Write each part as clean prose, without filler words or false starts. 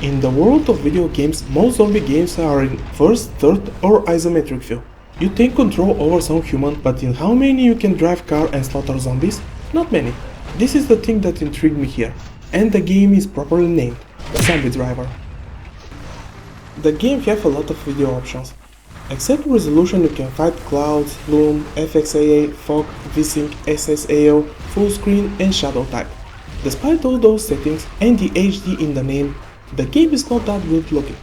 In the world of video games, most zombie games are in first, third or isometric view. You take control over some human, but in how many you can drive car and slaughter zombies? Not many. This is the thing that intrigued me here, and the game is properly named, Zombie Driver. The game have a lot of video options. Except resolution you can fight clouds, bloom, FXAA, fog, VSync, SSAO, full screen and shadow type. Despite all those settings and the HD in the name, the game is not that good looking.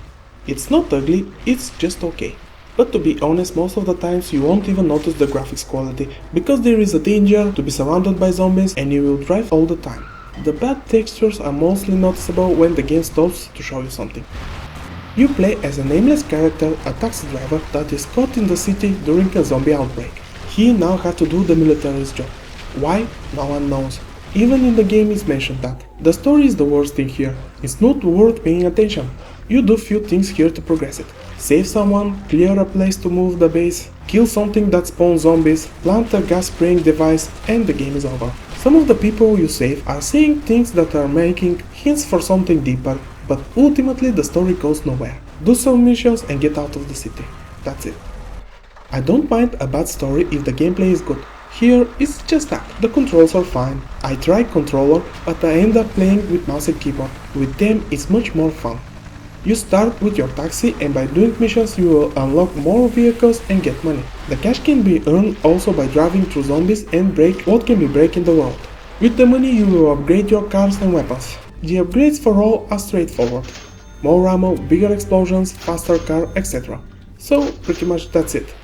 It's not ugly, it's just okay. But to be honest, most of the times you won't even notice the graphics quality, because there is a danger to be surrounded by zombies and you will drive all the time. The bad textures are mostly noticeable when the game stops to show you something. You play as a nameless character, a taxi driver that is caught in the city during a zombie outbreak. He now has to do the military's job. Why? No one knows. Even in the game is mentioned that. The story is the worst thing here. It's not worth paying attention. You do few things here to progress it. Save someone, clear a place to move the base, kill something that spawns zombies, plant a gas spraying device, and the game is over. Some of the people you save are saying things that are making hints for something deeper, but ultimately the story goes nowhere. Do some missions and get out of the city. That's it. I don't mind a bad story if the gameplay is good. Here it's just that. The controls are fine. I tried controller, but I end up playing with mouse and keyboard. With them it's much more fun. You start with your taxi and by doing missions you will unlock more vehicles and get money. The cash can be earned also by driving through zombies and break what can be break in the world. With the money you will upgrade your cars and weapons. The upgrades for all are straightforward. More ammo, bigger explosions, faster car, etc. So pretty much that's it.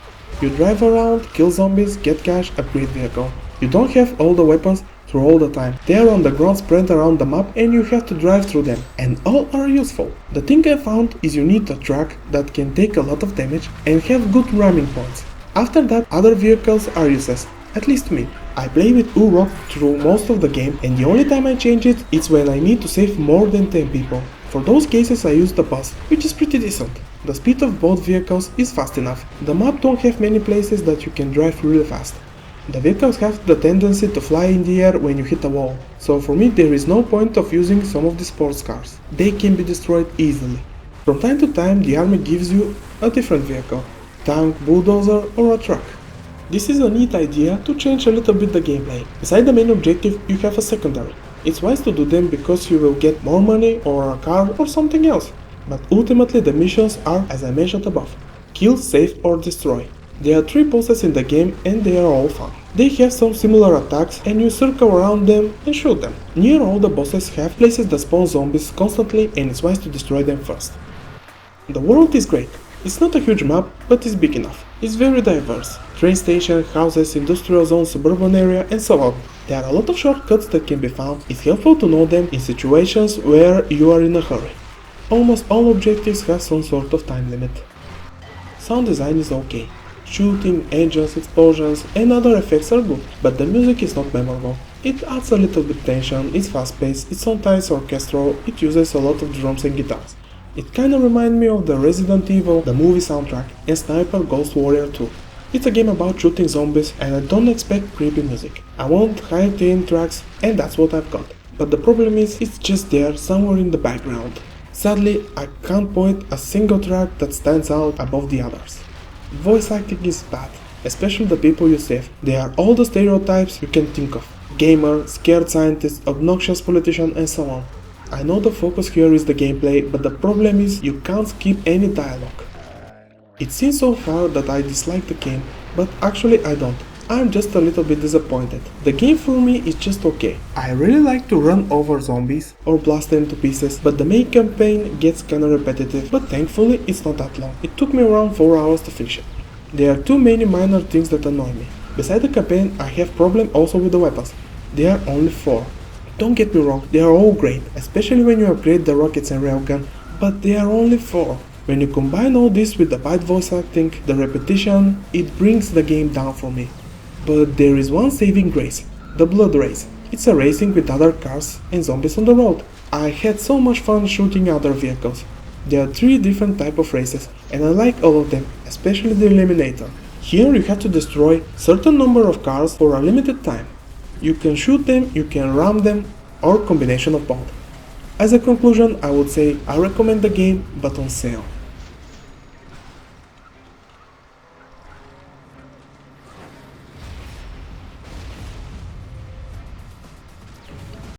You drive around, kill zombies, get cash, upgrade vehicle. You don't have all the weapons through all the time. They are on the ground spread around the map and you have to drive through them. And all are useful. The thing I found is you need a truck that can take a lot of damage and have good ramming points. After that, other vehicles are useless. At least to me. I play with Urok through most of the game and the only time I change it is when I need to save more than 10 people. For those cases I use the bus, which is pretty decent. The speed of both vehicles is fast enough. The map don't have many places that you can drive really fast. The vehicles have the tendency to fly in the air when you hit a wall, so for me there is no point of using some of the sports cars. They can be destroyed easily. From time to time the army gives you a different vehicle, tank, bulldozer or a truck. This is a neat idea to change a little bit the gameplay. Beside the main objective you have a secondary. It's wise to do them because you will get more money or a car or something else. But ultimately the missions are as I mentioned above. Kill, save or destroy. There are 3 bosses in the game and they are all fun. They have some similar attacks and you circle around them and shoot them. Near all the bosses have places that spawn zombies constantly and it's wise to destroy them first. The world is great. It's not a huge map, but it's big enough. It's very diverse. Train station, houses, industrial zone, suburban area and so on. There are a lot of shortcuts that can be found. It's helpful to know them in situations where you are in a hurry. Almost all objectives have some sort of time limit. Sound design is okay. Shooting, engines, explosions and other effects are good, but the music is not memorable. It adds a little bit tension, it's fast paced, it's sometimes orchestral, it uses a lot of drums and guitars. It kinda reminds me of the Resident Evil, the movie soundtrack, and Sniper Ghost Warrior 2. It's a game about shooting zombies and I don't expect creepy music. I want high-end tracks and that's what I've got. But the problem is, it's just there somewhere in the background. Sadly, I can't point a single track that stands out above the others. Voice acting is bad, especially the people you save. They are all the stereotypes you can think of. Gamer, scared scientist, obnoxious politician and so on. I know the focus here is the gameplay, but the problem is you can't skip any dialogue. It seems so far that I dislike the game, but actually I don't. I'm just a little bit disappointed. The game for me is just okay. I really like to run over zombies or blast them to pieces, but the main campaign gets kinda repetitive, but thankfully it's not that long. It took me around 4 hours to finish it. There are too many minor things that annoy me. Beside the campaign I have problem also with the weapons. There are only 4. Don't get me wrong, they are all great, especially when you upgrade the rockets and railgun, but they are only 4. When you combine all this with the bad voice acting, the repetition, it brings the game down for me. But there is one saving grace, the Blood Race. It's a racing with other cars and zombies on the road. I had so much fun shooting other vehicles. There are 3 different types of races and I like all of them, especially the Eliminator. Here you have to destroy certain number of cars for a limited time. You can shoot them, you can ram them, or combination of both. As a conclusion, I would say I recommend the game, but on sale.